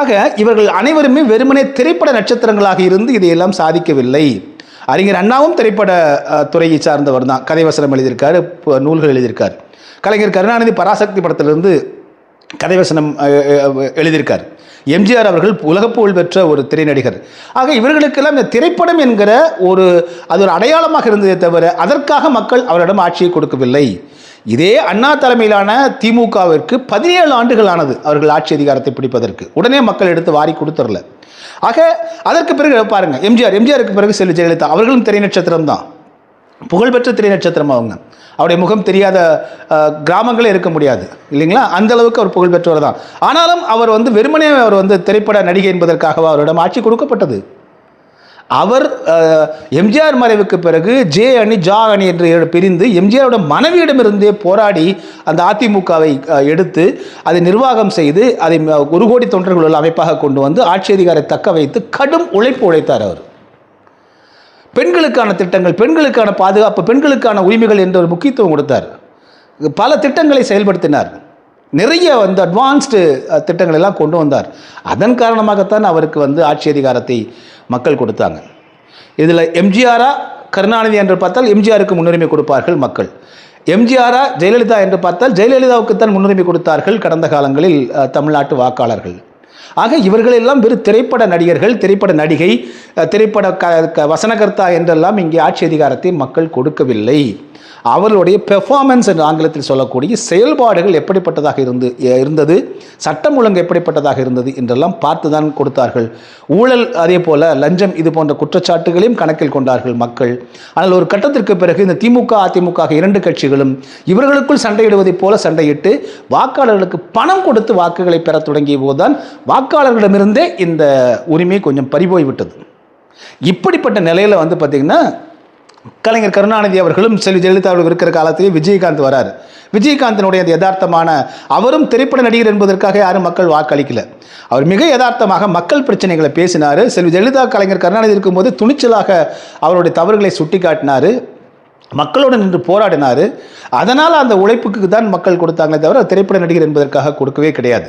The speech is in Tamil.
ஆக இவர்கள் அனைவருமே வெறுமனே திரைப்பட நட்சத்திரங்களாக இருந்து இதையெல்லாம் சாதிக்கவில்லை. அறிஞர் அண்ணாவும் திரைப்பட துறையை சார்ந்தவர் தான். கதை வசனம் எழுதியிருக்காரு, நூல்கள் எழுதியிருக்கார். கலைஞர் கருணாநிதி பராசக்தி படத்திலிருந்து கதைவசனம் எழுதியிருக்கார். எம்ஜிஆர் அவர்கள் உலகப்புகழ் பெற்ற ஒரு திரைநடிகர். ஆக இவர்களுக்கெல்லாம் இந்த திரைப்படம் என்கிற அது ஒரு அடையாளமாக இருந்ததே தவிர அதற்காக மக்கள் அவரிடம் ஆட்சியை கொடுக்கவில்லை. இதே அண்ணா தலைமையிலான திமுகவிற்கு 17 ஆண்டுகள் ஆனது அவர்கள் ஆட்சி அதிகாரத்தை பிடிப்பதற்கு. உடனே மக்கள் எடுத்து வாரி கொடுத்துடல. ஆக அதற்கு பிறகு பாருங்க, எம்ஜிஆருக்கு பிறகு செல்வி ஜெயலலிதா அவர்களும் திரை நட்சத்திரம் தான், புகழ்பெற்ற திரை நட்சத்திரம். அவருடைய முகம் தெரியாத கிராமங்களே இருக்க முடியாது இல்லைங்களா, அந்த அளவுக்கு அவர் புகழ்பெற்றவர் தான். ஆனாலும் அவர் வெறுமனே அவர் திரைப்பட நடிகை என்பதற்காக அவரிடம் ஆட்சி கொடுக்கப்பட்டது. அவர் எம்ஜிஆர் மறைவுக்கு பிறகு ஜே அணி ஜா அணி என்று பிரிந்து எம்ஜிஆரோட மனைவியிடமிருந்தே போராடி அந்த அதிமுகவை எடுத்து அதை நிர்வாகம் செய்து அதை 1 கோடி தொண்டர்கள் அமைப்பாக கொண்டு வந்து ஆட்சி அதிகாரத்தை தக்க வைத்து கடும் உழைப்பு உழைத்தார். அவர் பெண்களுக்கான திட்டங்கள், பெண்களுக்கான பாதுகாப்பு, பெண்களுக்கான உரிமைகள் என்ற ஒரு முக்கியத்துவம் கொடுத்தார். பல திட்டங்களை செயல்படுத்தினார். நிறைய அட்வான்ஸ்டு திட்டங்கள் எல்லாம் கொண்டு வந்தார். அதன் காரணமாகத்தான் அவருக்கு ஆட்சி அதிகாரத்தை மக்கள் கொடுத்தாங்க. இதில் எம்ஜிஆரா கருணாநிதி என்று பார்த்தால் எம்ஜிஆருக்கு முன்னுரிமை கொடுப்பார்கள் மக்கள். எம்ஜிஆரா ஜெயலலிதா என்று பார்த்தால் ஜெயலலிதாவுக்குத்தான் முன்னுரிமை கொடுத்தார்கள் கடந்த காலங்களில் தமிழ்நாட்டு வாக்காளர்கள். ஆக இவர்களெல்லாம் வெறும் திரைப்பட நடிகர்கள், திரைப்பட நடிகை, திரைப்பட வசனகர்த்தா என்றெல்லாம் இங்கே ஆட்சி அதிகாரத்தை மக்கள் கொடுக்கவில்லை. அவர்களுடைய பெர்ஃபார்மன்ஸ் என்று ஆங்கிலத்தில் சொல்லக்கூடிய செயல்பாடுகள் எப்படிப்பட்டதாக இருந்தது, சட்டம் ஒழுங்கு எப்படிப்பட்டதாக இருந்தது என்றெல்லாம் பார்த்து தான் கொடுத்தார்கள். ஊழல், அதே போல லஞ்சம், இது போன்ற குற்றச்சாட்டுகளையும் கணக்கில் கொண்டார்கள் மக்கள். ஆனால் ஒரு கட்டத்திற்கு பிறகு இந்த திமுக அதிமுக 2 கட்சிகளும் இவர்களுக்குள் சண்டையிடுவதைப் போல சண்டையிட்டு வாக்காளர்களுக்கு பணம் கொடுத்து வாக்குகளை பெற தொடங்கிய போதுதான் வாக்காளர்களிடமிருந்தே இந்த உரிமை கொஞ்சம் பறிபோய்விட்டது. இப்படிப்பட்ட நிலையில் பார்த்தீங்கன்னா கலைஞர் கருணாநிதி அவர்களும் செல்வி ஜெயலலிதா அவர்கள் இருக்கிற காலத்திலே விஜயகாந்த் வராரு. விஜயகாந்தினுடைய அந்த யதார்த்தமான, அவரும் திரைப்பட நடிகர் என்பதற்காக யாரும் மக்கள் வாக்களிக்கல. அவர் மிக யதார்த்தமாக மக்கள் பிரச்சனைகளை பேசினார். செல்வி ஜெயலலிதா கலைஞர் கருணாநிதி இருக்கும்போது துணிச்சலாக அவருடைய தவறுகளை சுட்டி காட்டினார், மக்களோடு நின்று போராடினார். அதனால் அந்த உழைப்புக்கு தான் மக்கள் கொடுத்தாங்களே தவிர திரைப்பட நடிகர் என்பதற்காக கொடுக்கவே கிடையாது.